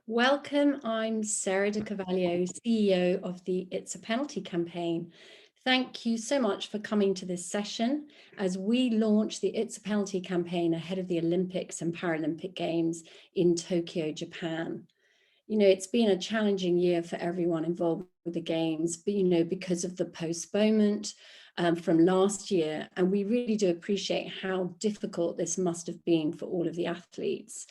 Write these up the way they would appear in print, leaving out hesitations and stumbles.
Welcome, I'm Sarah de Carvalho, CEO of the It's a Penalty campaign. Thank you so much for coming to this session as we launch the It's a Penalty campaign ahead of the Olympics and Paralympic Games in Tokyo, Japan. You know, it's been a challenging year for everyone involved with the Games, but because of the postponement from last year, and we really do appreciate how difficult this must have been for all of the athletes.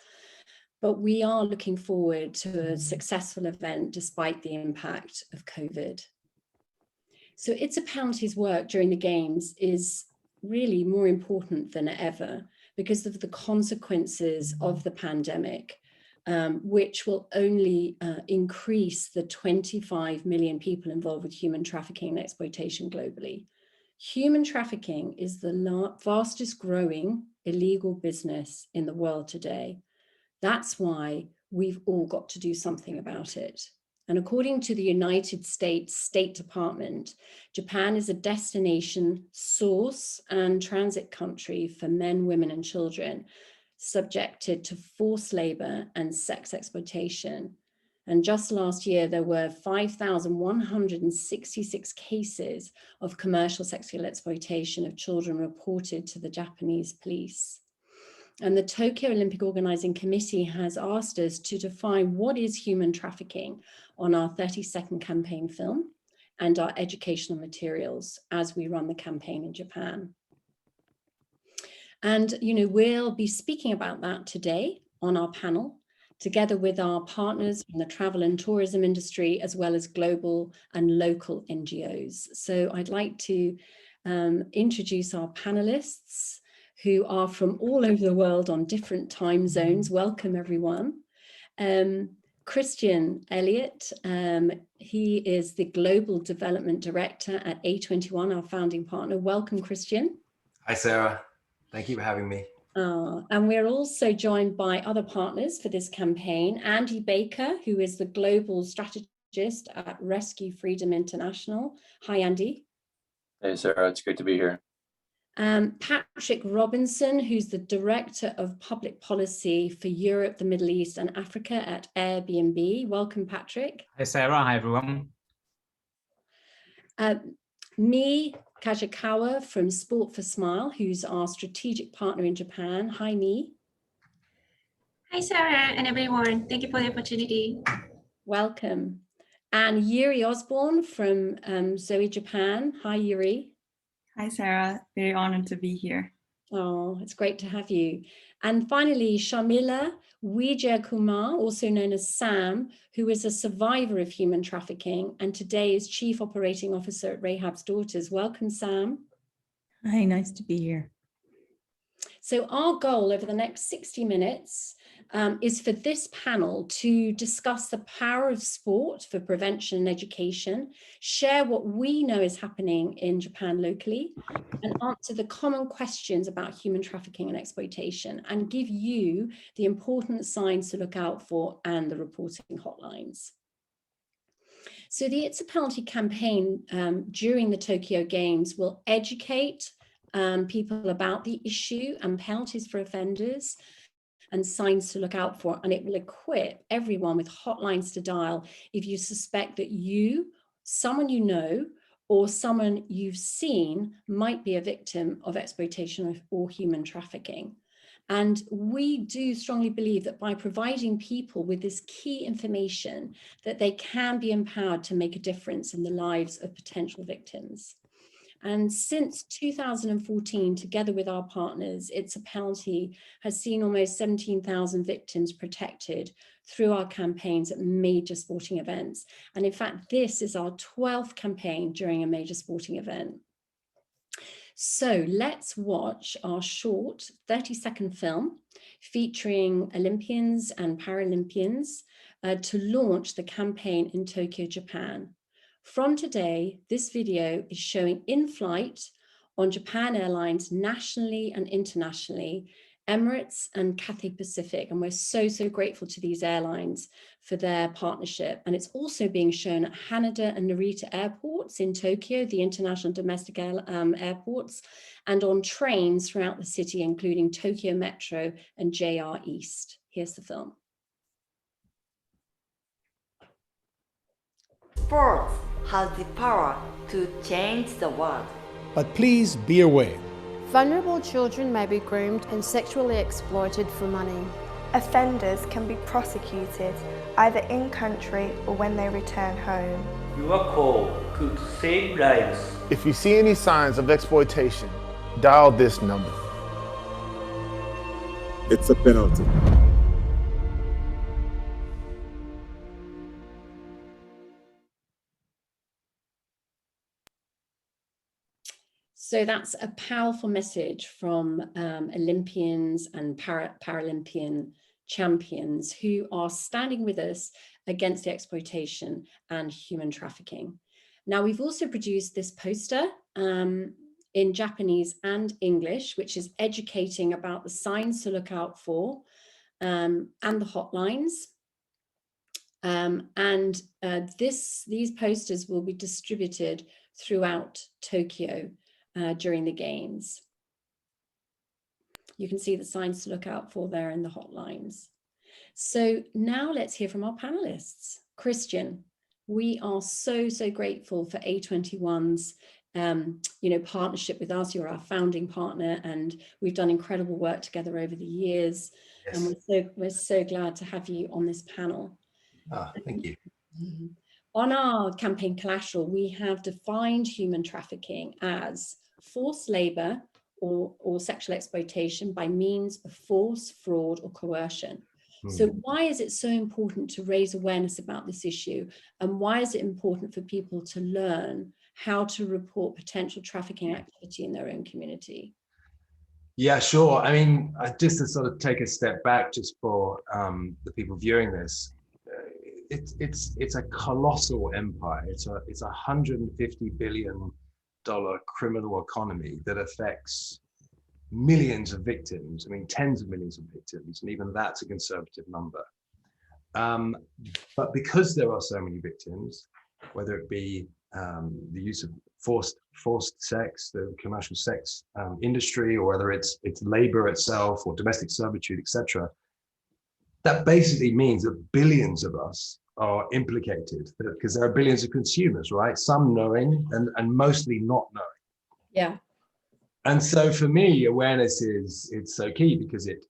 But we are looking forward to a successful event despite the impact of COVID. So It's a Penalty's work during the Games is really more important than ever because of the consequences of the pandemic, which will only increase the 25 million people involved with human trafficking and exploitation globally. Human trafficking is the fastest growing illegal business in the world today. That's why we've all got to do something about it. And according to the United States State Department, Japan is a destination, source, and transit country for men, women, and children subjected to forced labor and sex exploitation. And just last year, there were 5,166 cases of commercial sexual exploitation of children reported to the Japanese police. And the Tokyo Olympic Organizing Committee has asked us to define what is human trafficking on our 30-second campaign film and our educational materials as we run the campaign in Japan. And, we'll be speaking about that today on our panel, together with our partners in the travel and tourism industry, as well as global and local NGOs. So I'd like to introduce our panelists, who are from all over the world on different time zones. Welcome, everyone. Christian Elliott, he is the Global Development Director at A21, our founding partner. Welcome, Christian. Hi, Sarah. Thank you for having me. And we're also joined by other partners for this campaign. Andy Baker, who is the Global Strategist at Rescue Freedom International. Hi, Andy. Hey, Sarah. It's great to be here. Patrick Robinson, who's the Director of Public Policy for Europe, the Middle East and Africa at Airbnb. Welcome, Patrick. Hi, Sarah. Hi, everyone. Me, Kajikawa from Sport for Smile, who's our strategic partner in Japan. Hi, Me. Hi, Sarah and everyone. Thank you for the opportunity. Welcome. And Yuri Osborne from Zoe Japan. Hi, Yuri. Hi, Sarah. Very honored to be here. Oh, it's great to have you. And finally, Sharmila Wijeyakumar, also known as Sam, who is a survivor of human trafficking and today is Chief Operating Officer at Rahab's Daughters. Welcome, Sam. Hi, nice to be here. So our goal over the next 60 minutes is for this panel to discuss the power of sport for prevention and education, share what we know is happening in Japan locally, and answer the common questions about human trafficking and exploitation, and give you the important signs to look out for and the reporting hotlines. So the It's a Penalty campaign during the Tokyo Games will educate people about the issue and penalties for offenders and signs to look out for, and it will equip everyone with hotlines to dial if you suspect that you, someone you know, or someone you've seen might be a victim of exploitation or human trafficking. And we do strongly believe that by providing people with this key information, that they can be empowered to make a difference in the lives of potential victims. And since 2014, together with our partners, It's a Penalty has seen almost 17,000 victims protected through our campaigns at major sporting events. And in fact, this is our 12th campaign during a major sporting event. So let's watch our short 30-second film featuring Olympians and Paralympians to launch the campaign in Tokyo, Japan. From today, this video is showing in flight on Japan Airlines nationally and internationally, Emirates and Cathay Pacific. And we're so, so grateful to these airlines for their partnership. And it's also being shown at Haneda and Narita airports in Tokyo, the international domestic airports, and on trains throughout the city, including Tokyo Metro and JR East. Here's the film. Sports has the power to change the world. But please be aware. Vulnerable children may be groomed and sexually exploited for money. Offenders can be prosecuted either in country or when they return home. Your call could save lives. If you see any signs of exploitation, dial this number. It's a penalty. So that's a powerful message from Olympians and Paralympian champions who are standing with us against the exploitation and human trafficking. Now, we've also produced this poster in Japanese and English, which is educating about the signs to look out for and the hotlines. These posters will be distributed throughout Tokyo during the games. You can see the signs to look out for there in the hotlines. So now let's hear from our panelists. Christian, we are so grateful for A21's partnership with us. You're our founding partner, and we've done incredible work together over the years. Yes. And we're so glad to have you on this panel. Thank you. On our campaign collateral, we have defined human trafficking as forced labor or sexual exploitation by means of force, fraud, or coercion. So why is it so important to raise awareness about this issue? And why is it important for people to learn how to report potential trafficking activity in their own community? Yeah, sure. I mean, just to sort of take a step back just for the people viewing this, it's a colossal empire. It's a $150 billion criminal economy that affects millions of victims. I mean, tens of millions of victims, and even that's a conservative number. But because there are so many victims, whether it be the use of forced sex, the commercial sex industry, or whether it's labor itself or domestic servitude, etc., that basically means that billions of us are implicated, because there are billions of consumers, right? Some knowing and mostly not knowing. Yeah. And so for me, awareness it's so key, because it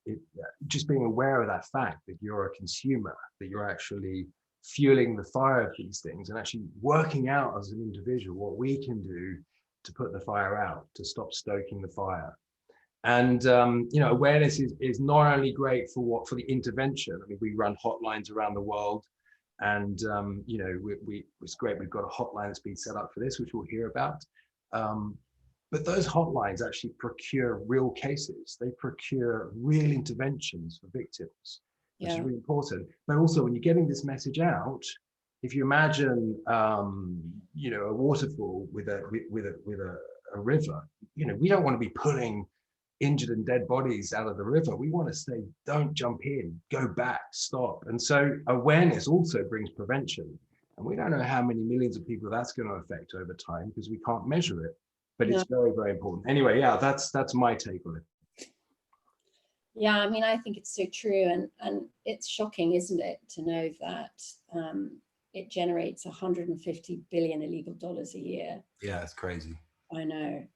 just being aware of that fact that you're a consumer, that you're actually fueling the fire of these things, and actually working out as an individual what we can do to put the fire out, to stop stoking the fire. And awareness is not only great for the intervention. I mean, we run hotlines around the world, and it's great. We've got a hotline that's been set up for this, which we'll hear about. But those hotlines actually procure real cases. They procure real interventions for victims, which is really important. But also, when you're getting this message out, if you imagine, a waterfall with a river, we don't want to be pulling injured and dead bodies out of the river. We want to say, don't jump in, go back, stop. And so awareness also brings prevention. And we don't know how many millions of people that's going to affect over time, because we can't measure it. But it's very, very important. Anyway, yeah, that's my take on it. Yeah, I mean, I think it's so true. And it's shocking, isn't it, to know that it generates $150 billion illegal dollars a year. Yeah, it's crazy. I know.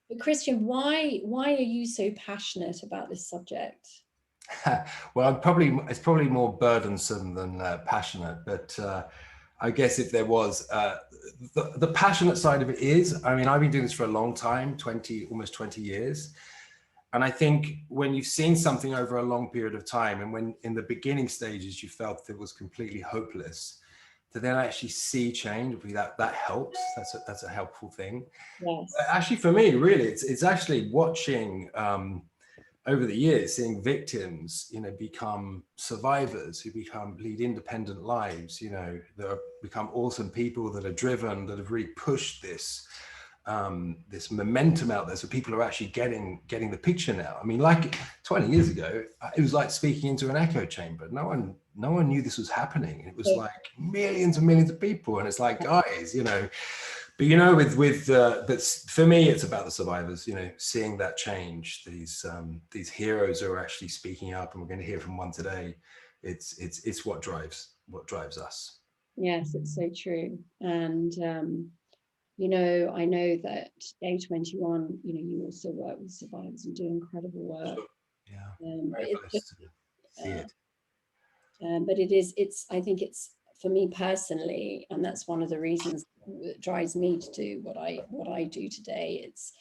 But Christian, why are you so passionate about this subject? Well, it's probably more burdensome than passionate, but I guess if there was, the passionate side of it is, I mean, I've been doing this for a long time, almost 20 years. And I think when you've seen something over a long period of time, and when in the beginning stages you felt it was completely hopeless, to then actually see change, that helps. That's a helpful thing. Yes. Actually, for me, really, it's actually watching over the years, seeing victims, become survivors who lead independent lives, that become awesome people that are driven, that have really pushed this momentum out there. So people are actually getting the picture now. I mean, like 20 years ago, it was like speaking into an echo chamber. No one knew this was happening. It was like millions and millions of people. And it's like, guys, but but for me, it's about the survivors, seeing that change. These heroes are actually speaking up, and we're going to hear from one today. It's what drives us. Yes, it's so true. And, you know, I know that A21, you know, you also work with survivors and do incredible work. Very blessed to see it. But I think it's, for me personally, and that's one of the reasons that drives me to do what I do today. It's,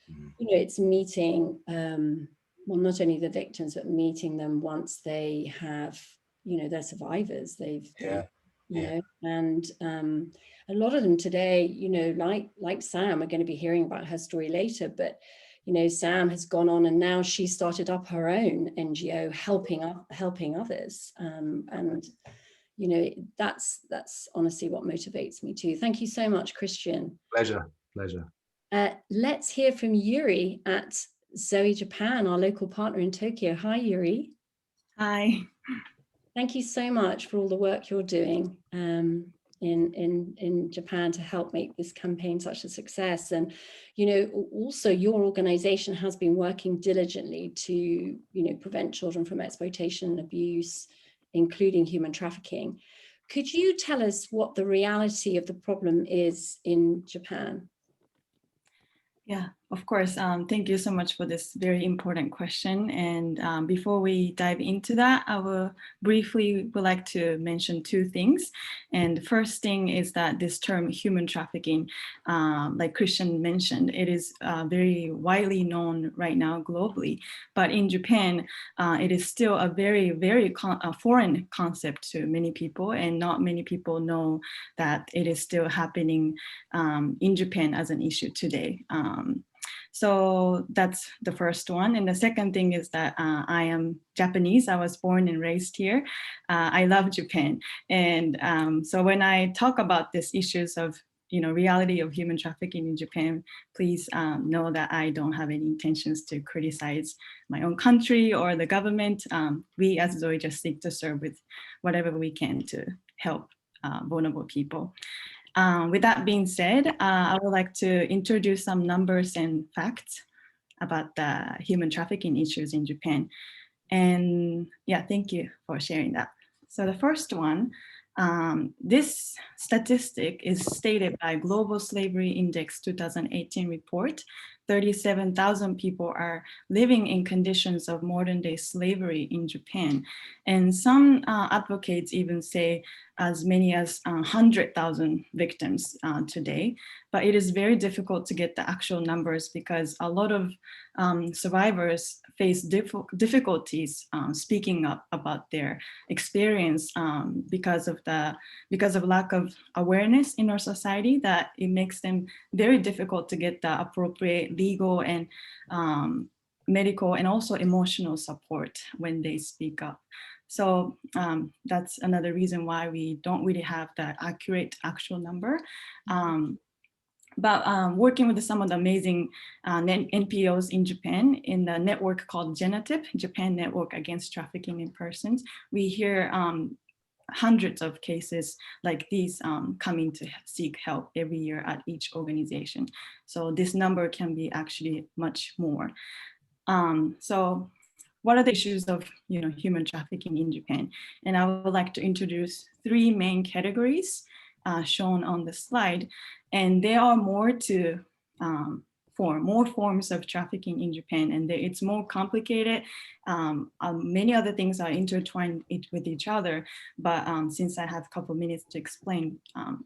you know, it's meeting, well, not only the victims, but meeting them once they have, you know, they're survivors. You know, and a lot of them today, you know, like Sam, are going to be hearing about her story later, but you know, Sam has gone on and now she started up her own NGO helping others, and you know, that's honestly what motivates me too. Thank you so much, Christian. Pleasure. Let's hear from Yuri at Zoe Japan, our local partner in Tokyo. Hi, Yuri. Hi. Thank you so much for all the work you're doing in Japan to help make this campaign such a success. And, you know, also your organization has been working diligently to, you know, prevent children from exploitation and abuse, including human trafficking. Could you tell us what the reality of the problem is in Japan? Yeah, of course. Thank you so much for this very important question. And before we dive into that, I will briefly would like to mention two things. And the first thing is that this term human trafficking, like Christian mentioned, it is very widely known right now globally. But in Japan, it is still a very, very foreign concept to many people, and not many people know that it is still happening in Japan as an issue today. So that's the first one. And the second thing is that I am Japanese. I was born and raised here. I love Japan. And so when I talk about these issues of, you know, reality of human trafficking in Japan, please know that I don't have any intentions to criticize my own country or the government. We as Zoe just seek to serve with whatever we can to help vulnerable people. With that being said, I would like to introduce some numbers and facts about the human trafficking issues in Japan. And yeah, thank you for sharing that. So the first one, this statistic is stated by Global Slavery Index 2018 report. 37,000 people are living in conditions of modern day slavery in Japan. And some advocates even say as many as 100,000 victims today. But it is very difficult to get the actual numbers because a lot of survivors face difficulties speaking up about their experience because of lack of awareness in our society, that it makes them very difficult to get the appropriate legal and medical and also emotional support when they speak up. So that's another reason why we don't really have that accurate actual number. But working with some of the amazing NPOs in Japan in the network called Genotip, Japan Network Against Trafficking in Persons, we hear hundreds of cases like these coming to seek help every year at each organization. So this number can be actually much more. So what are the issues of human trafficking in Japan? And I would like to introduce three main categories shown on the slide. And there are more forms of trafficking in Japan, and it's more complicated. Many other things are intertwined with each other, but since I have a couple minutes to explain,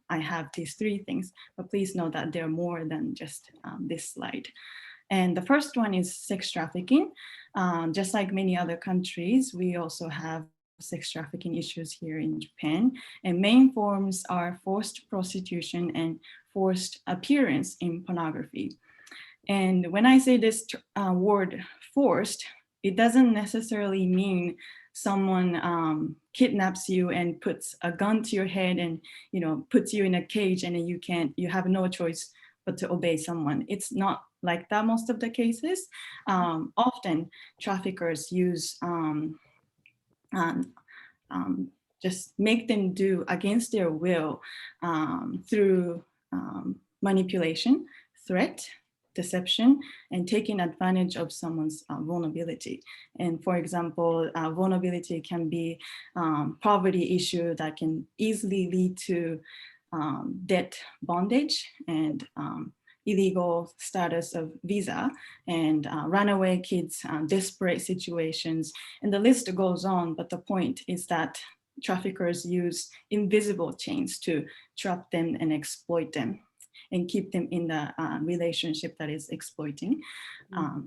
I have these three things, but please know that there are more than just this slide. And the first one is sex trafficking. Just like many other countries, we also have sex trafficking issues here in Japan. And main forms are forced prostitution and forced appearance in pornography. And when I say this word forced, it doesn't necessarily mean someone kidnaps you and puts a gun to your head and puts you in a cage and then you have no choice but to obey someone. It's not like that most of the cases. Often traffickers use just make them do against their will through manipulation, threat, deception and taking advantage of someone's vulnerability. And for example, vulnerability can be poverty issue that can easily lead to debt bondage and illegal status of visa and runaway kids, desperate situations, and the list goes on. But the point is that traffickers use invisible chains to trap them and exploit them and keep them in the relationship that is exploiting.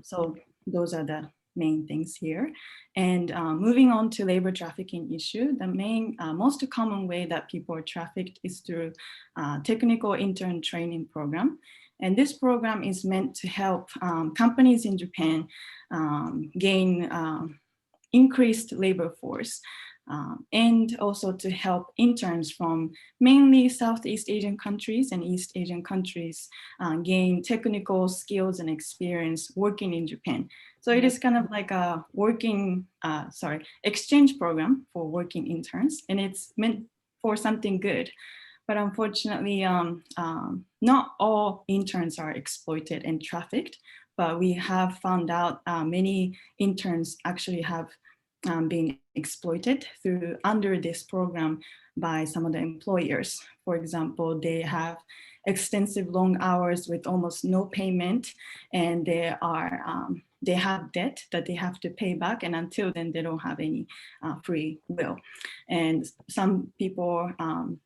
So those are the main things here. And moving on to labor trafficking issue, the most common way that people are trafficked is through technical intern training program. And this program is meant to help companies in Japan gain increased labor force and also to help interns from mainly Southeast Asian countries and East Asian countries gain technical skills and experience working in Japan. So it is kind of like a exchange program for working interns, and it's meant for something good. But unfortunately, not all interns are exploited and trafficked, but we have found out many interns actually have been exploited under this program by some of the employers. For example, they have extensive long hours with almost no payment, and they have debt that they have to pay back, and until then they don't have any free will. And some people,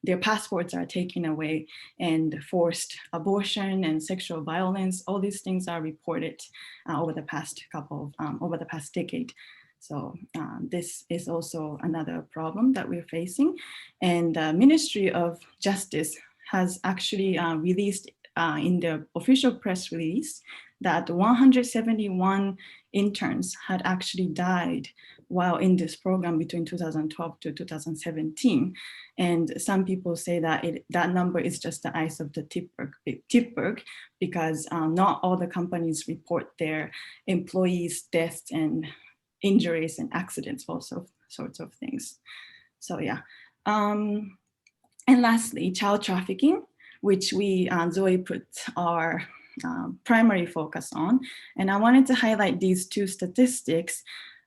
their passports are taken away, and forced abortion and sexual violence, all these things are reported over the past decade. So this is also another problem that we're facing. And the Ministry of Justice has actually released in their official press release that 171 interns had actually died while in this program between 2012 to 2017. And some people say that that number is just the ice of the tipberg, because not all the companies report their employees' deaths and injuries and accidents, also sorts of things. So yeah. And lastly, child trafficking, which Zoe put our primary focus on. And I wanted to highlight these two statistics.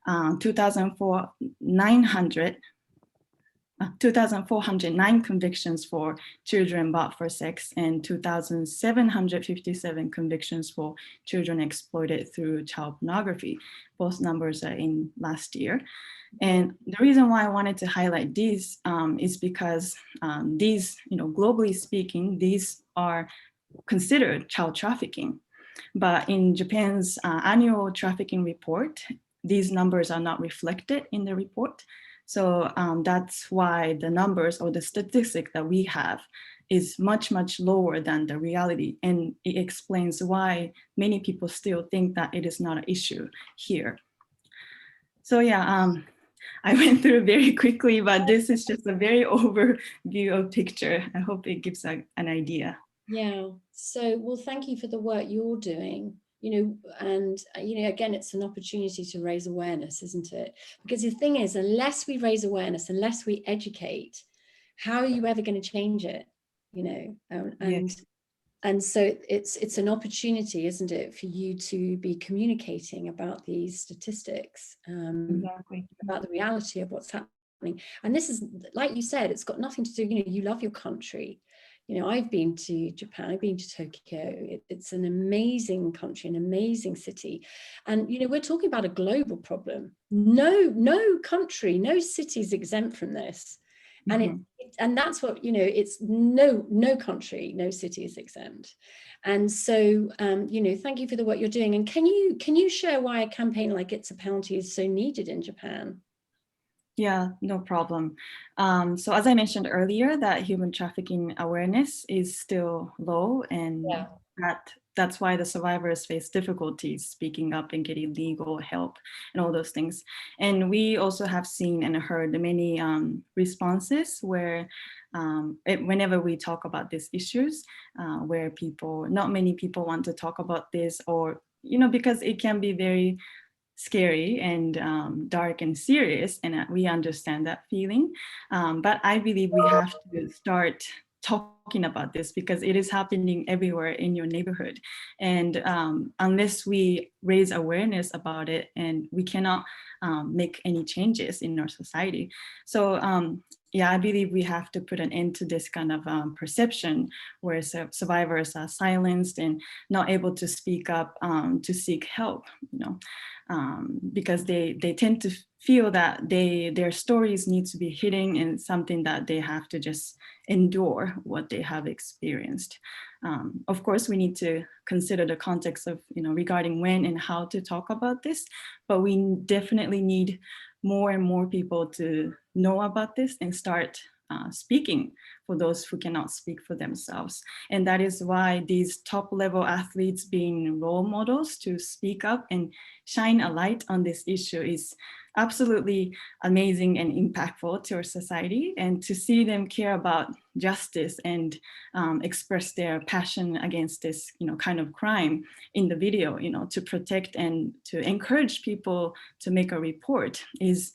2,409 convictions for children bought for sex, and 2,757 convictions for children exploited through child pornography. Both numbers are in last year. And the reason why I wanted to highlight these is because these, globally speaking, these are considered child trafficking. But in Japan's annual trafficking report, these numbers are not reflected in the report. So that's why the numbers or the statistic that we have is much, much lower than the reality. And it explains why many people still think that it is not an issue here. So yeah, I went through very quickly, but this is just a very overview of picture. I hope it gives an idea. Yeah, so, well, thank you for the work you're doing. And again, it's an opportunity to raise awareness, isn't it? Because the thing is, unless we raise awareness, unless we educate, how are you ever going to change it? And so it's an opportunity, isn't it, for you to be communicating about these statistics, exactly, about the reality of what's happening. And this is, like you said, it's got nothing to do, you love your country. I've been to Japan, I've been to Tokyo. It's an amazing country, an amazing city. And, we're talking about a global problem. No country, no city is exempt from this. And and that's what, it's no country, no city is exempt. And so, thank you for the work you're doing. And can you share why a campaign like It's a Penalty is so needed in Japan? Yeah, no problem. So as I mentioned earlier, that human trafficking awareness is still low, and that's why the survivors face difficulties speaking up and getting legal help and all those things. And we also have seen and heard many responses where whenever we talk about these issues, where not many people want to talk about this, or, because it can be very scary and dark and serious, and we understand that feeling. But I believe we have to start talking talking about this, because it is happening everywhere in your neighborhood. And unless we raise awareness about it, and we cannot make any changes in our society. So yeah, I believe we have to put an end to this kind of perception where survivors are silenced and not able to speak up to seek help, you know, because they tend to feel that their stories need to be hidden and something that they have to just endure what they have experienced. Of course, we need to consider the context of, you know, regarding when and how to talk about this, but we definitely need more and more people to know about this and start speaking for those who cannot speak for themselves. And that is why these top level athletes being role models to speak up and shine a light on this issue is absolutely amazing and impactful to our society. And to see them care about justice and express their passion against this, you know, kind of crime in the video, you know, to protect and to encourage people to make a report is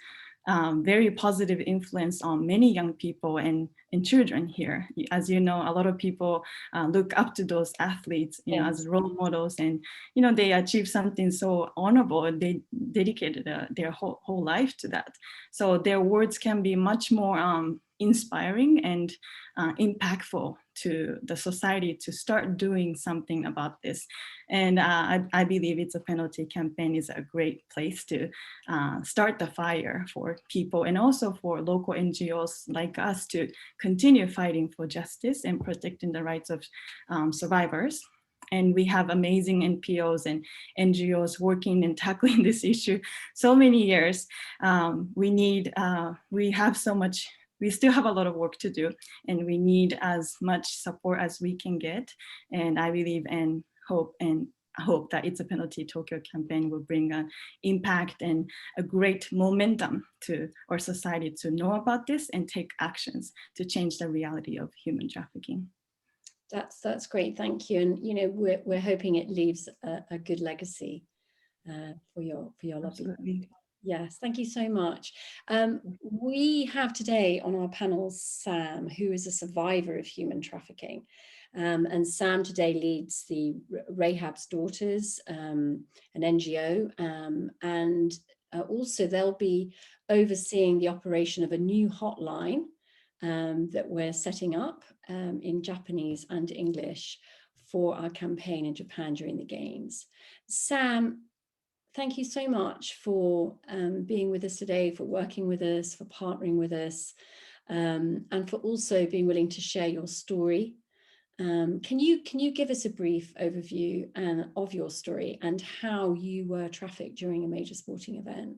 very positive influence on many young people and children here. As you know, a lot of people look up to those athletes, you know, as role models, and, you know, they achieve something so honorable and they dedicated their whole life to that. So their words can be much more inspiring and impactful to the society to start doing something about this. And I believe It's a Penalty campaign is a great place to start the fire for people and also for local NGOs like us to continue fighting for justice and protecting the rights of survivors. And we have amazing NPOs and NGOs working and tackling this issue so many years. We still have a lot of work to do, and we need as much support as we can get. And I believe and hope that It's a Penalty Tokyo campaign will bring an impact and a great momentum to our society to know about this and take actions to change the reality of human trafficking. That's great, thank you. And, you know, we're hoping it leaves a good legacy for your lovely. Absolutely. Yes, thank you so much. We have today on our panel Sam, who is a survivor of human trafficking. And Sam today leads the Rahab's Daughters, an NGO, and also they'll be overseeing the operation of a new hotline that we're setting up in Japanese and English for our campaign in Japan during the Games. Sam, thank you so much for being with us today, for working with us, for partnering with us, and for also being willing to share your story. Can you give us a brief overview of your story and how you were trafficked during a major sporting event?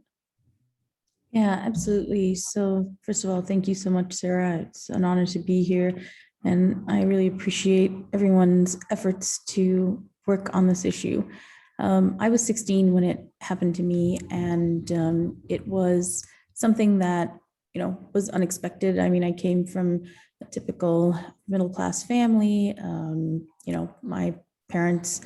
Yeah, absolutely. So first of all, thank you so much, Sarah. It's an honor to be here. And I really appreciate everyone's efforts to work on this issue. I was 16 when it happened to me, and it was something that, you know, was unexpected. I mean, I came from a typical middle-class family. You know, my parents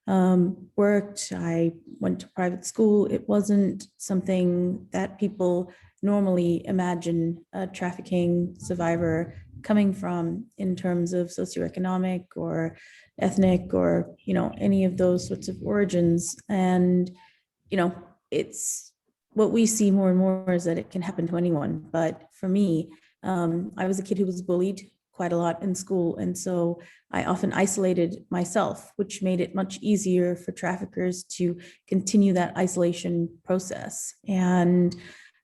worked. I went to private school. It wasn't something that people normally imagine a trafficking survivor coming from in terms of socioeconomic or ethnic or, you know, any of those sorts of origins. And, you know, it's what we see more and more is that it can happen to anyone. But for me, I was a kid who was bullied quite a lot in school. And so I often isolated myself, which made it much easier for traffickers to continue that isolation process. And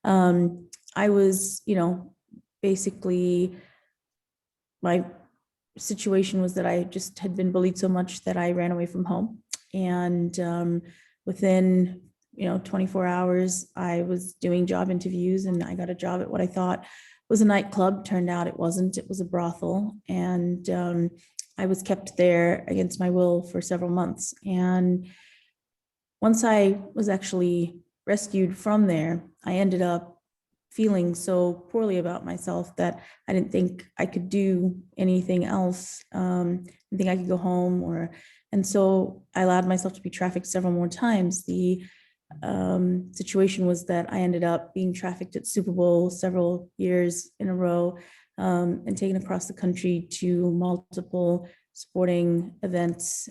I was, you know, basically my situation was that I just had been bullied so much that I ran away from home. And within, you know, 24 hours, I was doing job interviews and I got a job at what I thought was a nightclub. Turned out it wasn't, it was a brothel. And I was kept there against my will for several months. And once I was actually rescued from there, I ended up feeling so poorly about myself that I didn't think I could do anything else. I didn't think I could go home and so I allowed myself to be trafficked several more times. The situation was that I ended up being trafficked at Super Bowl several years in a row, and taken across the country to multiple sporting events,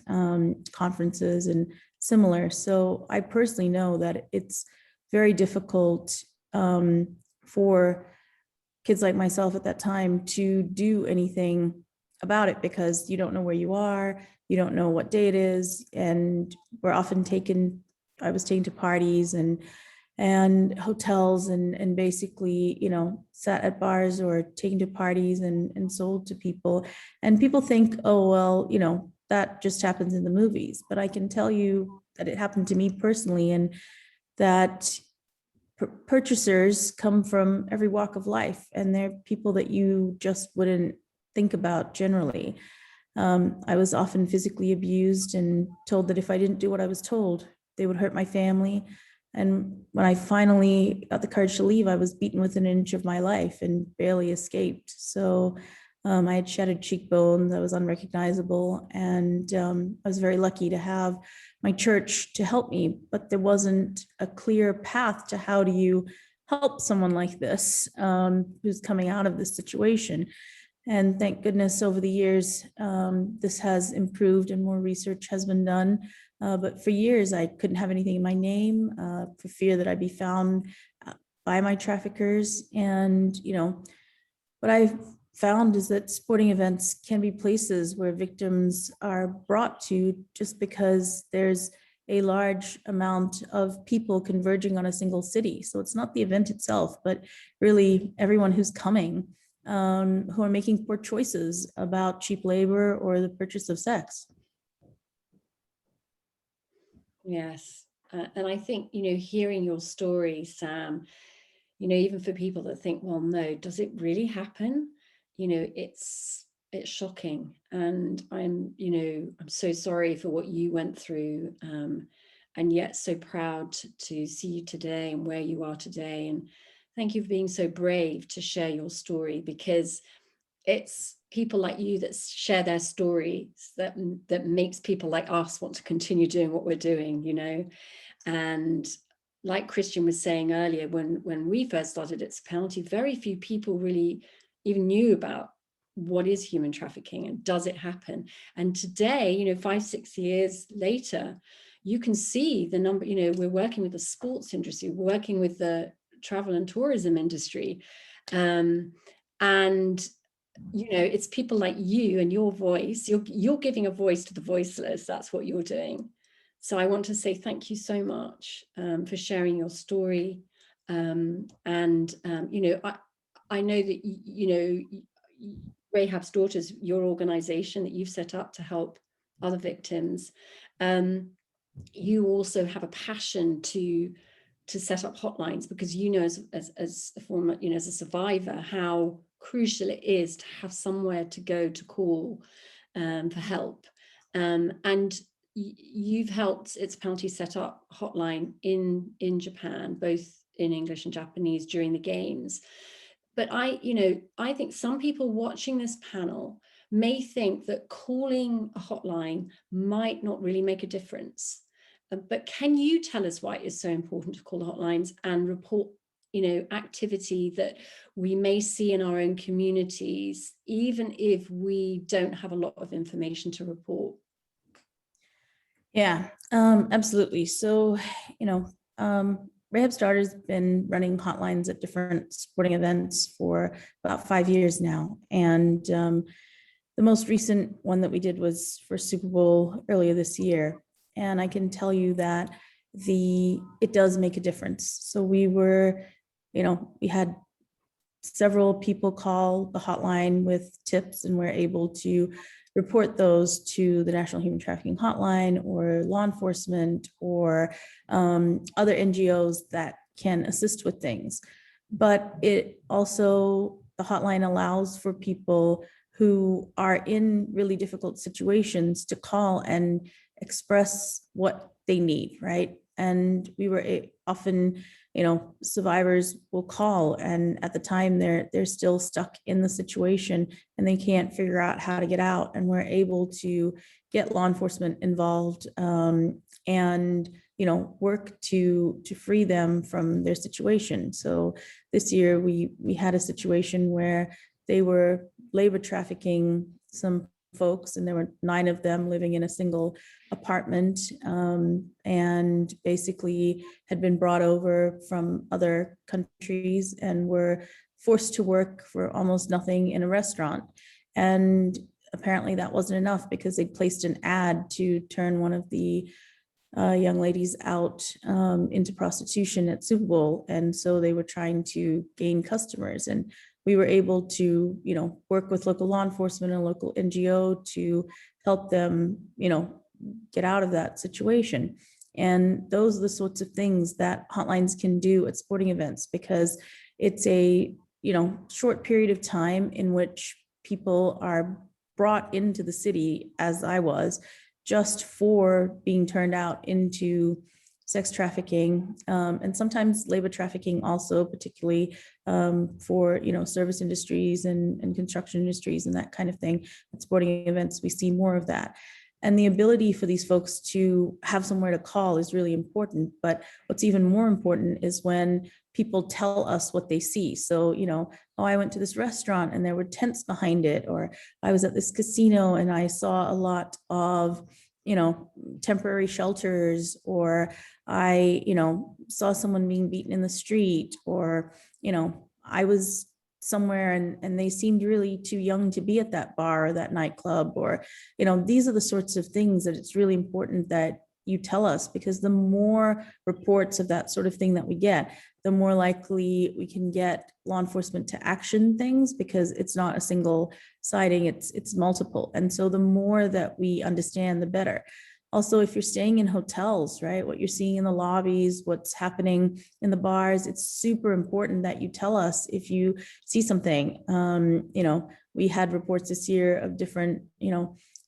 conferences, and similar. So I personally know that it's very difficult for kids like myself at that time to do anything about it, because you don't know where you are, you don't know what day it is, and we're often taken, I was taken to parties and hotels and basically, you know, sat at bars or taken to parties and sold to people. And people think, oh, well, you know, that just happens in the movies. But I can tell you that it happened to me personally, and that purchasers come from every walk of life, and they're people that you just wouldn't think about generally. I was often physically abused and told that if I didn't do what I was told, they would hurt my family. And when I finally got the courage to leave, I was beaten within an inch of my life and barely escaped. So I had shattered cheekbones, I was unrecognizable, and I was very lucky to have my church to help me, but there wasn't a clear path to how do you help someone like this who's coming out of this situation. And thank goodness over the years, this has improved and more research has been done. But for years, I couldn't have anything in my name for fear that I'd be found by my traffickers. And, you know, what I've found is that sporting events can be places where victims are brought to just because there's a large amount of people converging on a single city. So it's not the event itself, but really everyone who's coming, who are making poor choices about cheap labor or the purchase of sex. Yes. And I think, you know, hearing your story, Sam, you know, even for people that think, well, no, does it really happen? You know, it's shocking. And I'm so sorry for what you went through, and yet so proud to see you today and where you are today. And thank you for being so brave to share your story, because it's people like you that share their stories that makes people like us want to continue doing what we're doing, you know. And like Christian was saying earlier, when we first started It's a Penalty, very few people really even knew about what is human trafficking and does it happen. And today, you know, 5-6 years later, you can see the number. You know, we're working with the sports industry, we're working with the travel and tourism industry, and you know, it's people like you and your voice. You're giving a voice to the voiceless. That's what you're doing. So I want to say thank you so much for sharing your story. You know, I know that, you know, Rahab's Daughters, your organization that you've set up to help other victims. You also have a passion to set up hotlines, because you know, as a former, you know, as a survivor, how crucial it is to have somewhere to go to call for help. And you've helped It's a Penalty set up hotline in Japan, both in English and Japanese during the games. But I think some people watching this panel may think that calling a hotline might not really make a difference. But can you tell us why it is so important to call the hotlines and report, you know, activity that we may see in our own communities, even if we don't have a lot of information to report? Yeah, absolutely. So, you know, Rahab's Daughter's been running hotlines at different sporting events for about 5 years now. And the most recent one that we did was for Super Bowl earlier this year. And I can tell you that it does make a difference. So we were, you know, we had several people call the hotline with tips, and we're able to report those to the National Human Trafficking Hotline or law enforcement or other NGOs that can assist with things. But it also, the hotline allows for people who are in really difficult situations to call and express what they need, right? And we were often, you know, survivors will call, and at the time they're still stuck in the situation and they can't figure out how to get out. And we're able to get law enforcement involved and, work to free them from their situation. So this year we had a situation where they were labor trafficking some folks, and there were 9 of them living in a single apartment, and basically had been brought over from other countries and were forced to work for almost nothing in a restaurant. And apparently that wasn't enough, because they placed an ad to turn one of the young ladies out into prostitution at Super Bowl. And so they were trying to gain customers, and we were able to, work with local law enforcement and local NGO to help them, get out of that situation. And those are the sorts of things that hotlines can do at sporting events, because it's a, short period of time in which people are brought into the city, as I was, just for being turned out into sex trafficking, and sometimes labor trafficking also, particularly for service industries and construction industries and that kind of thing. At sporting events, we see more of that. And the ability for these folks to have somewhere to call is really important. But what's even more important is when people tell us what they see. So, oh, I went to this restaurant and there were tents behind it, or I was at this casino and I saw a lot of temporary shelters, or I, saw someone being beaten in the street, or, I was somewhere and they seemed really too young to be at that bar or that nightclub, or, these are the sorts of things that it's really important that you tell us, because the more reports of that sort of thing that we get, the more likely we can get law enforcement to action things, because it's not a single sighting, it's multiple. And so the more that we understand, the better. Also, if you're staying in hotels, right, what you're seeing in the lobbies, what's happening in the bars, it's super important that you tell us if you see something. We had reports this year of different,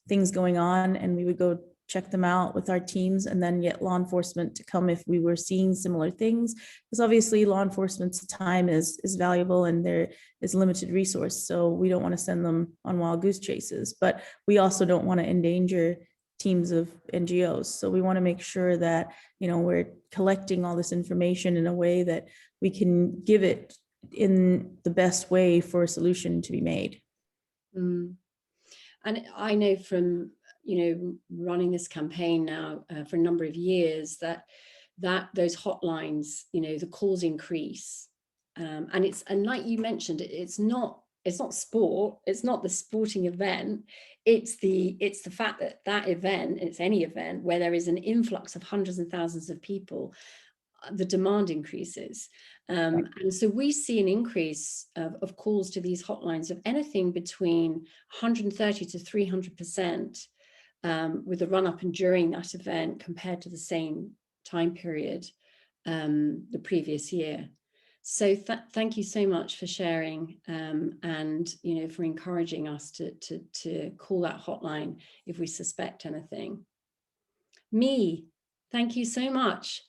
things going on, and we would go check them out with our teams and then get law enforcement to come if we were seeing similar things, because obviously law enforcement's time is valuable and there is limited resource. So we don't want to send them on wild goose chases, but we also don't want to endanger teams of NGOs. So we want to make sure that, we're collecting all this information in a way that we can give it in the best way for a solution to be made. And I know from running this campaign now for a number of years that those hotlines, the calls increase, and like you mentioned, it's not sport, it's not the sporting event, it's the fact that event, it's any event where there is an influx of hundreds and thousands of people, the demand increases. And so we see an increase of calls to these hotlines of anything between 130 to 300%. With the run up and during that event compared to the same time period the previous year. So thank you so much for sharing and for encouraging us to call that hotline if we suspect anything. Thank you so much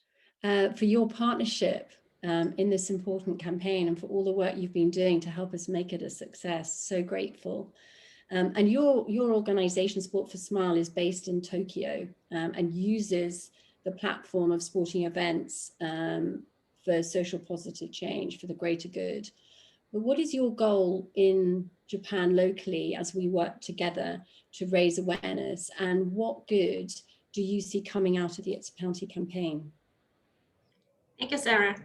for your partnership in this important campaign and for all the work you've been doing to help us make it a success. So grateful. And your organization, Sport for Smile, is based in Tokyo and uses the platform of sporting events for social positive change, for the greater good. But what is your goal in Japan locally as we work together to raise awareness? And what good do you see coming out of the It's a County campaign? Thank you, Sarah.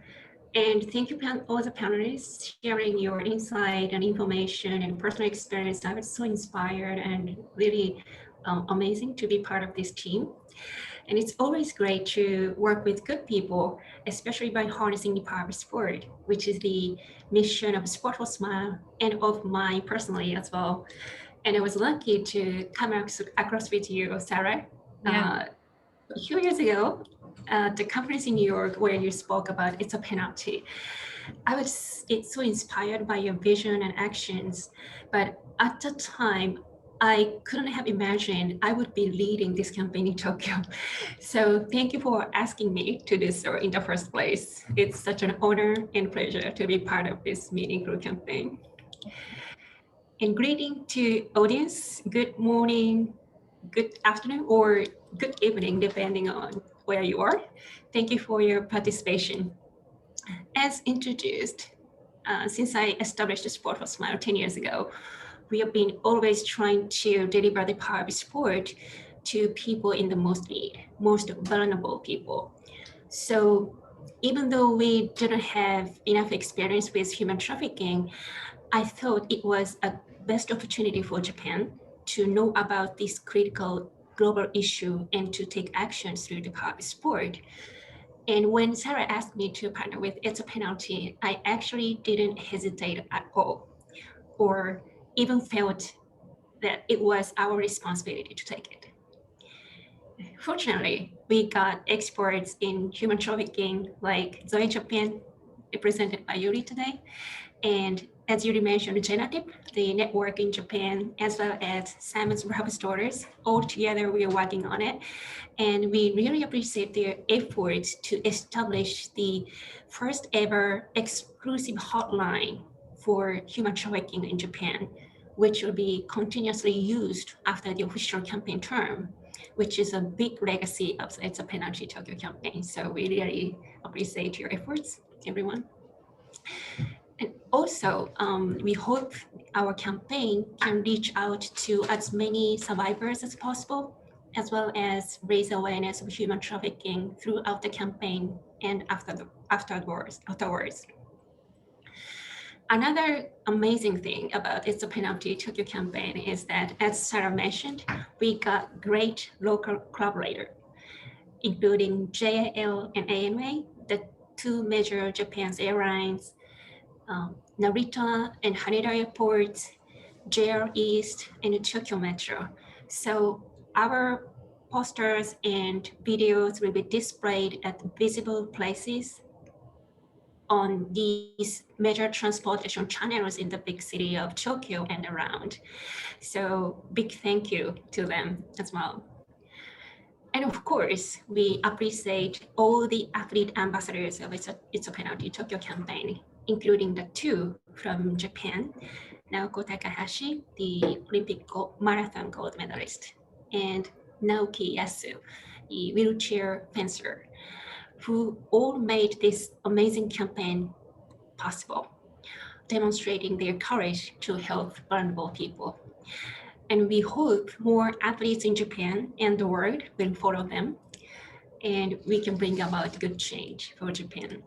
And thank you all the panelists sharing your insight and information and personal experience. I was so inspired and really amazing to be part of this team. And it's always great to work with good people, especially by harnessing the power of sport, which is the mission of Sport for Smile and of mine personally as well. And I was lucky to come across with you, Sarah. Yeah. A few years ago, the conference in New York where you spoke about It's a Penalty. I was so inspired by your vision and actions, but at the time, I couldn't have imagined I would be leading this campaign in Tokyo. So thank you for asking me to do so in the first place. It's such an honor and pleasure to be part of this meaningful campaign. And greeting to audience, good morning, good afternoon, or good evening, depending on where you are. Thank you for your participation. As introduced, since I established the Sport for Smile 10 years ago, we have been always trying to deliver the power of sport to people in the most need, most vulnerable people. So even though we didn't have enough experience with human trafficking, I thought it was a best opportunity for Japan to know about this critical global issue and to take action through the power of sport. And when Sarah asked me to partner with It's a Penalty, I actually didn't hesitate at all, or even felt that it was our responsibility to take it. Fortunately, we got experts in human trafficking like Zoe Japan, represented by Yuri today, and as Yuri mentioned, Genatip, the network in Japan, as well as Simon's Rahab's daughters. All together, we are working on it. And we really appreciate their efforts to establish the first ever exclusive hotline for human trafficking in Japan, which will be continuously used after the official campaign term, which is a big legacy of It's a Penalty Tokyo campaign. So we really appreciate your efforts, everyone. And also, we hope our campaign can reach out to as many survivors as possible, as well as raise awareness of human trafficking throughout the campaign and afterwards. Another amazing thing about It's a Penalty Tokyo campaign is that, as Sarah mentioned, we got great local collaborators, including JAL and AMA, the two major Japan's airlines, Narita and Haneda airports, JR East, and the Tokyo Metro. So our posters and videos will be displayed at visible places on these major transportation channels in the big city of Tokyo and around. So big thank you to them as well. And of course, we appreciate all the athlete ambassadors of It's a Penalty Tokyo campaign, including the two from Japan, Naoko Takahashi, the Olympic marathon gold medalist, and Naoki Yasu, the wheelchair fencer, who all made this amazing campaign possible, demonstrating their courage to help vulnerable people. And we hope more athletes in Japan and the world will follow them, and we can bring about good change for Japan.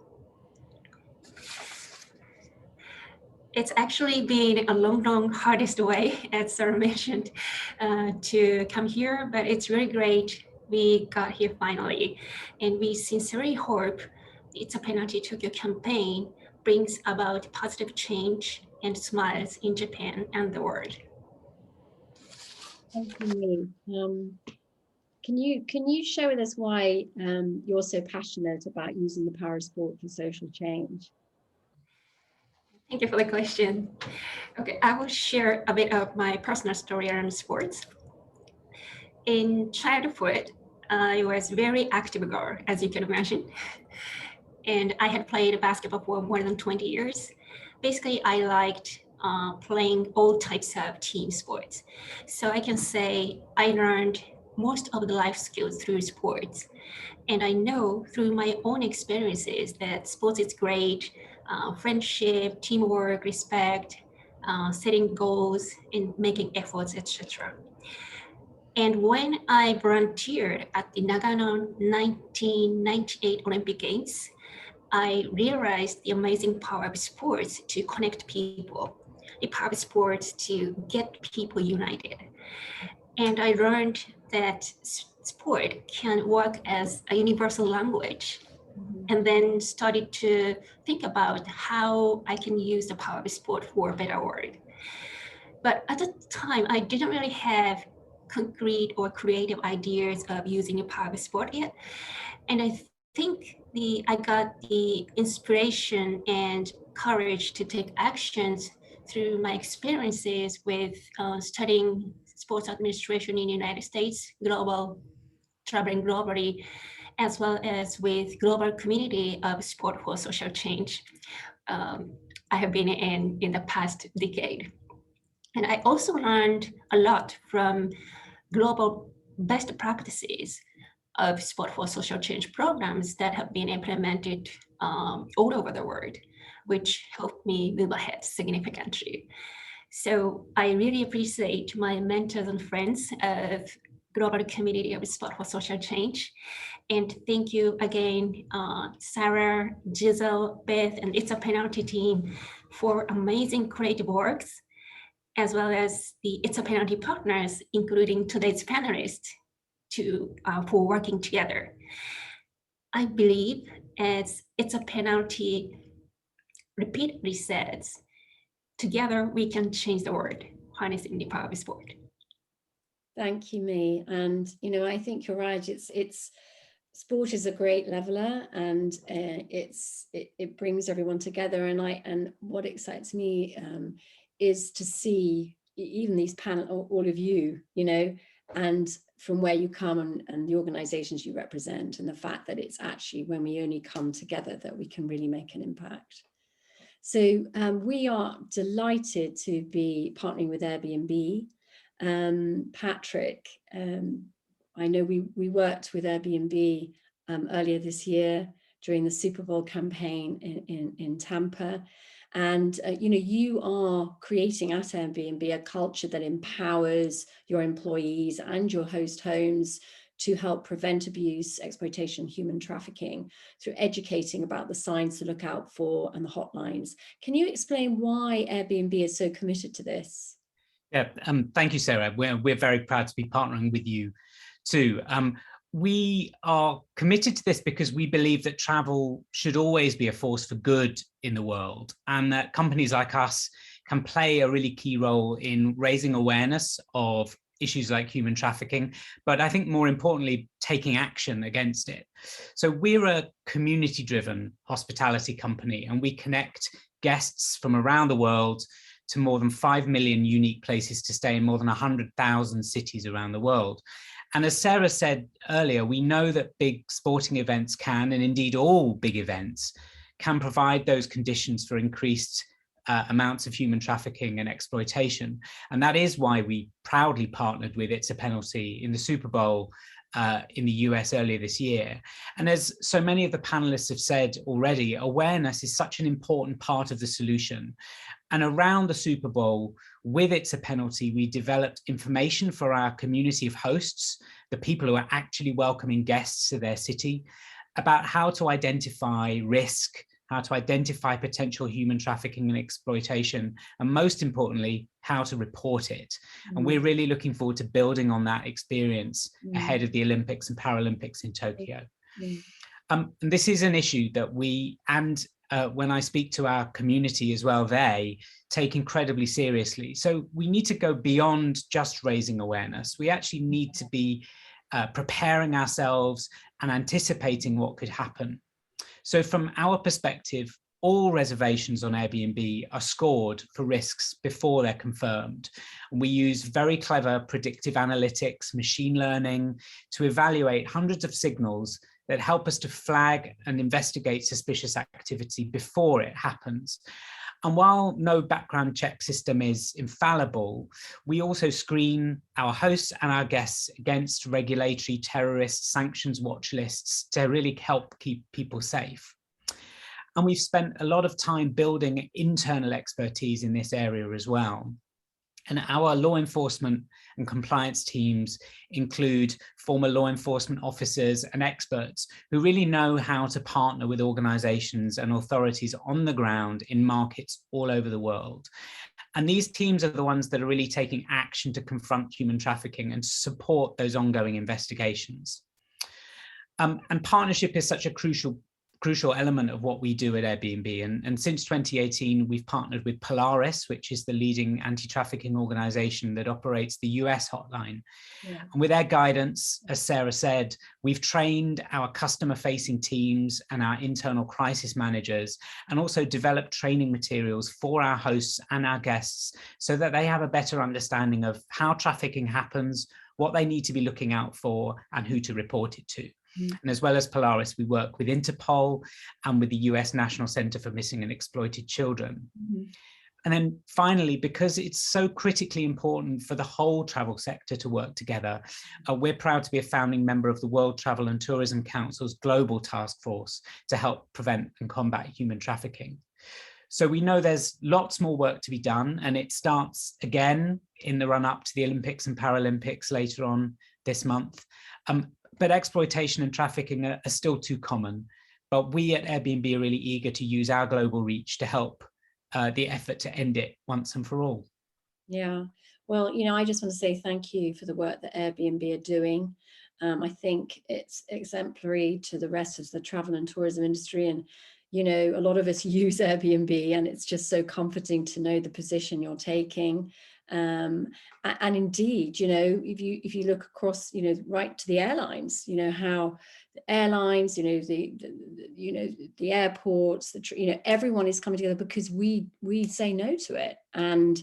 It's actually been a long, hardest way, as Sarah mentioned, to come here, but it's really great we got here finally. And we sincerely hope It's a Penalty Tokyo campaign brings about positive change and smiles in Japan and the world. Thank you. Can you share with us why you're so passionate about using the power of sport for social change? Thank you for the question. Okay, I will share a bit of my personal story around sports. In childhood, I was a very active girl, as you can imagine. And I had played basketball for more than 20 years. Basically, I liked playing all types of team sports. So I can say I learned most of the life skills through sports. And I know through my own experiences that sports is great, friendship, teamwork, respect, setting goals, and making efforts, etc. And when I volunteered at the Nagano 1998 Olympic Games, I realized the amazing power of sports to connect people, the power of sports to get people united. And I learned that sport can work as a universal language, and then started to think about how I can use the power of sport for a better world. But at the time, I didn't really have concrete or creative ideas of using the power of sport yet. And I think I got the inspiration and courage to take actions through my experiences with studying sports administration in the United States, traveling globally, as well as with global community of sport for social change. I have been in the past decade. And I also learned a lot from global best practices of sport for social change programs that have been implemented all over the world, which helped me move ahead significantly. So I really appreciate my mentors and friends of global community of sport for social change. And thank you again, Sarah, Giselle, Beth, and It's a Penalty team for amazing creative works, as well as the It's a Penalty partners, including today's panelists, for working together. I believe, as It's a Penalty repeatedly says, together we can change the world, harnessing the power of sport. Thank you, Mee. And I think you're right. It's sport is a great leveler, and it brings everyone together. And what excites me is to see even these panel, all of you, and from where you come and the organizations you represent, and the fact that it's actually when we only come together that we can really make an impact. So we are delighted to be partnering with Airbnb. Patrick, I know we worked with Airbnb earlier this year during the Super Bowl campaign in Tampa. And, you are creating at Airbnb a culture that empowers your employees and your host homes to help prevent abuse, exploitation, human trafficking through educating about the signs to look out for and the hotlines. Can you explain why Airbnb is so committed to this? Yeah, thank you, Sarah. We're very proud to be partnering with you too. We are committed to this because we believe that travel should always be a force for good in the world, and that companies like us can play a really key role in raising awareness of issues like human trafficking, but I think more importantly, taking action against it. So we're a community-driven hospitality company, and we connect guests from around the world to more than 5 million unique places to stay in more than 100,000 cities around the world. And as Sarah said earlier, we know that big sporting events can, and indeed all big events, can provide those conditions for increased amounts of human trafficking and exploitation. And that is why we proudly partnered with It's a Penalty in the Super Bowl in the US earlier this year. And as so many of the panelists have said already, awareness is such an important part of the solution. And around the Super Bowl, with It's a Penalty, we developed information for our community of hosts, the people who are actually welcoming guests to their city, about how to identify risk, how to identify potential human trafficking and exploitation, and most importantly, how to report it. And we're really looking forward to building on that experience ahead of the Olympics and Paralympics in Tokyo. And this is an issue that we, and when I speak to our community as well, they take incredibly seriously. So we need to go beyond just raising awareness. We actually need to be preparing ourselves and anticipating what could happen. So from our perspective, all reservations on Airbnb are scored for risks before they're confirmed. And we use very clever predictive analytics, machine learning to evaluate hundreds of signals that help us to flag and investigate suspicious activity before it happens. And while no background check system is infallible, we also screen our hosts and our guests against regulatory terrorist sanctions watch lists to really help keep people safe. And we've spent a lot of time building internal expertise in this area as well. And our law enforcement and compliance teams include former law enforcement officers and experts who really know how to partner with organizations and authorities on the ground in markets all over the world. And these teams are the ones that are really taking action to confront human trafficking and support those ongoing investigations. And partnership is such a crucial element of what we do at Airbnb. And since 2018, we've partnered with Polaris, which is the leading anti-trafficking organization that operates the US hotline. Yeah. And with their guidance, as Sarah said, we've trained our customer-facing teams and our internal crisis managers, and also developed training materials for our hosts and our guests so that they have a better understanding of how trafficking happens, what they need to be looking out for, and who to report it to. And as well as Polaris, we work with Interpol and with the US National Center for Missing and Exploited Children. And then finally, because it's so critically important for the whole travel sector to work together, we're proud to be a founding member of the World Travel and Tourism Council's Global Task Force to help prevent and combat human trafficking. So we know there's lots more work to be done, and it starts again in the run-up to the Olympics and Paralympics later on this month. But exploitation and trafficking are still too common. But we at Airbnb are really eager to use our global reach to help the effort to end it once and for all. Yeah, well, I just want to say thank you for the work that Airbnb are doing. I think it's exemplary to the rest of the travel and tourism industry. And, a lot of us use Airbnb, and it's just so comforting to know the position you're taking. And indeed, if you look across, right to the airlines, how the airlines, the airports, everyone is coming together because we say no to it. And,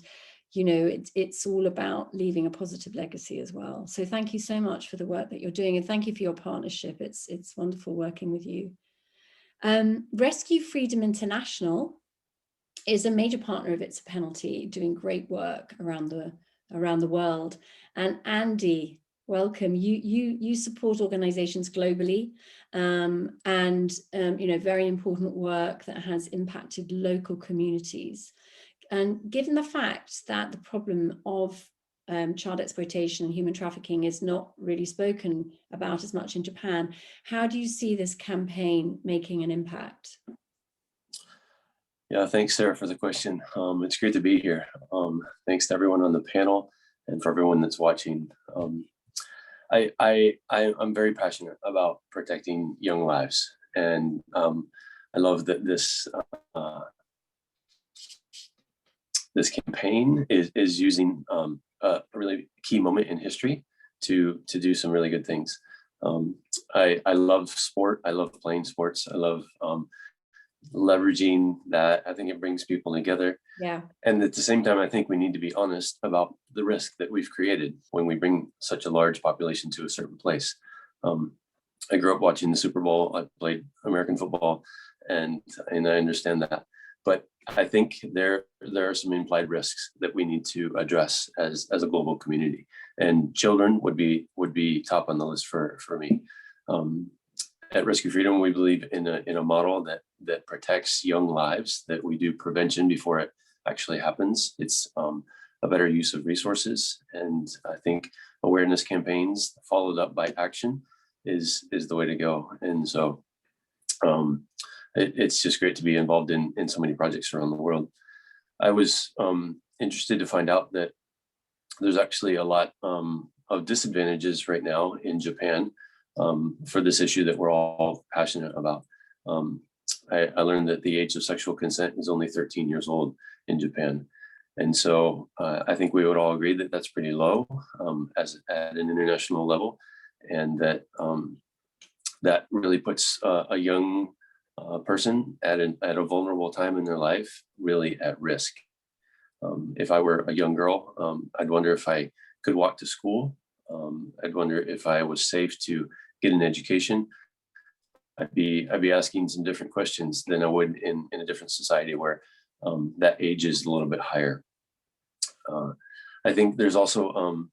it's all about leaving a positive legacy as well. So thank you so much for the work that you're doing, and thank you for your partnership. It's wonderful working with you. Rescue Freedom International is a major partner of It's a Penalty, doing great work around the world. And Andy, welcome. You support organizations globally, and very important work that has impacted local communities. And given the fact that the problem of child exploitation and human trafficking is not really spoken about as much in Japan, how do you see this campaign making an impact? Yeah, thanks, Sarah, for the question. It's great to be here. Thanks to everyone on the panel and for everyone that's watching. I'm very passionate about protecting young lives, and I love that this campaign is using a really key moment in history to do some really good things. I love sport. I love playing sports. I love leveraging that. I think it brings people together. Yeah. And at the same time, I think we need to be honest about the risk that we've created when we bring such a large population to a certain place. I grew up watching the Super Bowl. I played American football, and I understand that. But I think there are some implied risks that we need to address as a global community, and children would be top on the list for me. At Rescue Freedom, we believe in a model that protects young lives, that we do prevention before it actually happens. It's a better use of resources, and I think awareness campaigns followed up by action is the way to go. And so it's just great to be involved in so many projects around the world. I was interested to find out that there's actually a lot of disadvantages right now in Japan for this issue that we're all passionate about. I learned that the age of sexual consent is only 13 years old in Japan. And so I think we would all agree that that's pretty low at an international level, and that that really puts a young person at a vulnerable time in their life really at risk. If I were a young girl, I'd wonder if I could walk to school. I'd wonder if I was safe to get an education. I'd be asking some different questions than I would in a different society where that age is a little bit higher. I think there's also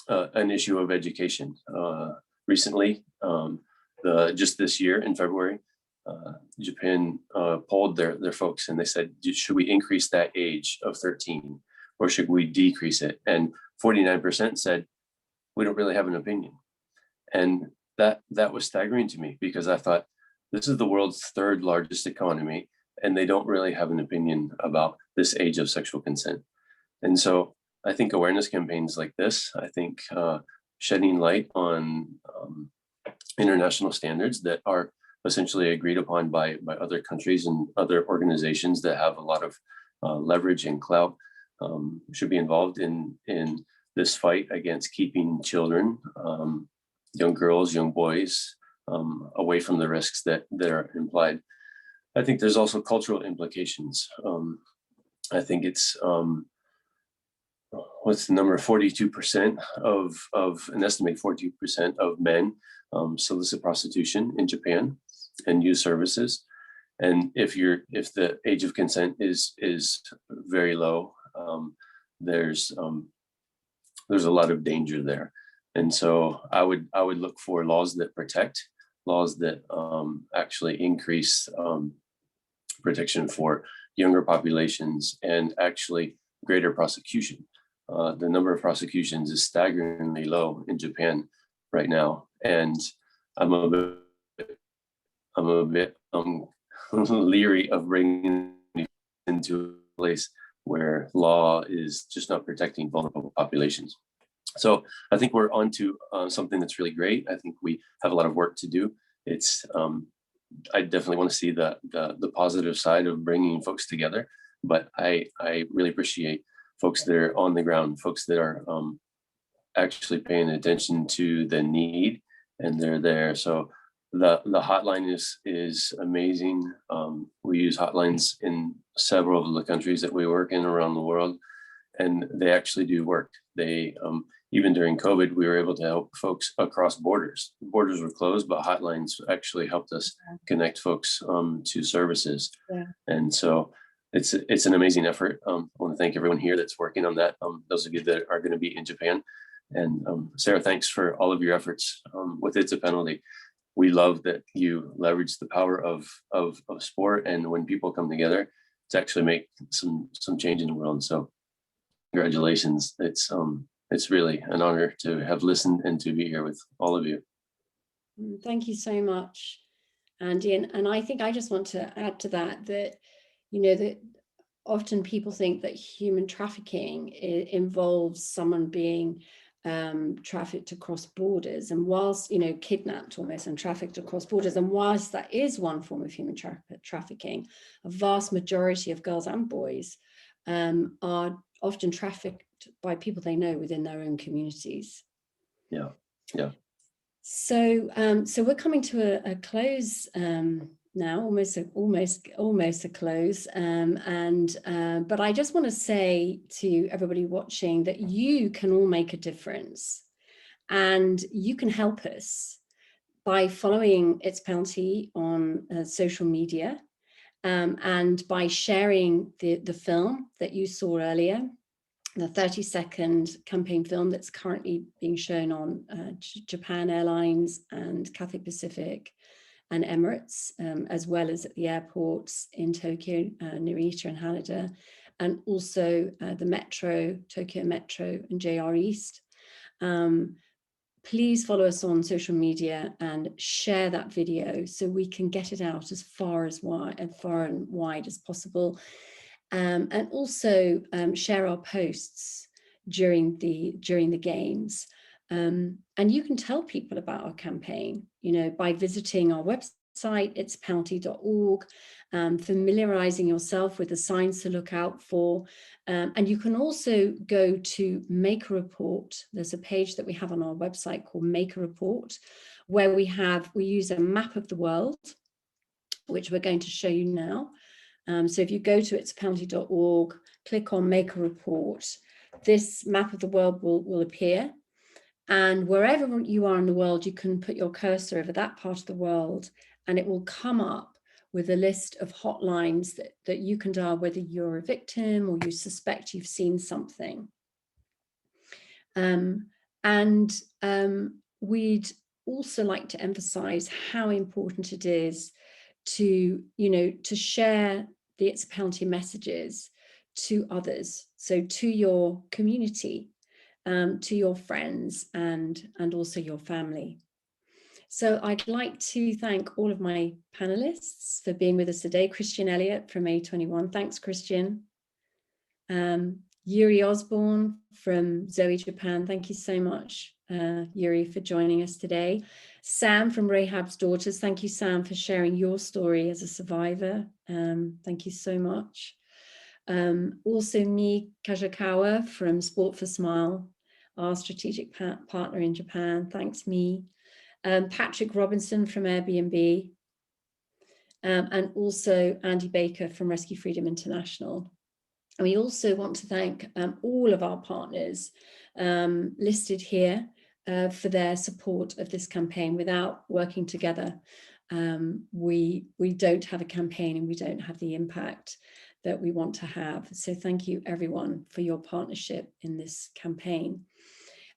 an issue of education. Recently, just this year in February, Japan polled their folks, and they said, should we increase that age of 13 or should we decrease it? And 49% said, we don't really have an opinion. And that was staggering to me, because I thought, this is the world's third largest economy, and they don't really have an opinion about this age of sexual consent. And so I think awareness campaigns like this, I think shedding light on international standards that are essentially agreed upon by other countries and other organizations that have a lot of leverage and clout, should be involved in this fight against keeping children, young girls, young boys, away from the risks that are implied. I think there's also cultural implications. I think it's, what's the number? 42% of an estimated 42% of men solicit prostitution in Japan and use services. And if the age of consent is very low, there's a lot of danger there. And so I would look for laws that protect, laws that actually increase protection for younger populations, and actually greater prosecution. The number of prosecutions is staggeringly low in Japan right now, and I'm a bit leery of bringing it into a place where law is just not protecting vulnerable populations. So I think we're onto something that's really great. I think we have a lot of work to do. It's I definitely want to see the positive side of bringing folks together, but I really appreciate folks that are on the ground, folks that are actually paying attention to the need, and they're there. So the hotline is amazing. We use hotlines in several of the countries that we work in around the world, and they actually do work. They even during COVID, we were able to help folks across borders. Borders were closed, but hotlines actually helped us connect folks to services. Yeah. And so it's an amazing effort. I want to thank everyone here that's working on that. Those of you that are going to be in Japan. And Sarah, thanks for all of your efforts with It's a Penalty. We love that you leverage the power of sport, and when people come together to actually make some change in the world. So congratulations. It's really an honor to have listened and to be here with all of you. Thank you so much, Andy. And I think I just want to add to that, you know, that often people think that human trafficking involves someone being trafficked across borders, and whilst, you know, kidnapped almost and trafficked across borders, and whilst that is one form of human trafficking, a vast majority of girls and boys are often trafficked by people they know within their own communities. Yeah. So we're coming to a close now, almost a close. But I just want to say to everybody watching that you can all make a difference, and you can help us by following It's Penalty on social media, and by sharing the film that you saw earlier, the 30-second campaign film that's currently being shown on Japan Airlines and Cathay Pacific and Emirates, as well as at the airports in Tokyo, Narita and Haneda, and also the Metro, Tokyo Metro and JR East. Please follow us on social media and share that video so we can get it out as far and wide as possible. And also share our posts during the games. And you can tell people about our campaign, you know, by visiting our website, itspenalty.org, familiarizing yourself with the signs to look out for. And you can also go to Make a Report. There's a page that we have on our website called Make a Report, where we use a map of the world, which we're going to show you now. So if you go to itspenalty.org, click on Make a Report, this map of the world will appear. And wherever you are in the world, you can put your cursor over that part of the world, and it will come up with a list of hotlines that you can dial, whether you're a victim or you suspect you've seen something. We'd also like to emphasize how important it is to share the It's a Penalty messages to others, so to your community, to your friends, and also your family. So I'd like to thank all of my panelists for being with us today. Christian Elliott from A21, thanks Christian. Yuri Osborne from Zoe Japan, thank you so much, Yuri, for joining us today. Sam from Rahab's Daughters, thank you, Sam, for sharing your story as a survivor. Thank you so much. Also me, Kajikawa from Sport for Smile, our strategic partner in Japan, thanks me. Patrick Robinson from Airbnb, and also Andy Baker from Rescue Freedom International. And we also want to thank all of our partners listed here for their support of this campaign. Without working together, we don't have a campaign and we don't have the impact that we want to have. So thank you everyone for your partnership in this campaign.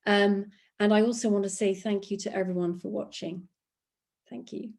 And I also want to say thank you to everyone for watching. Thank you.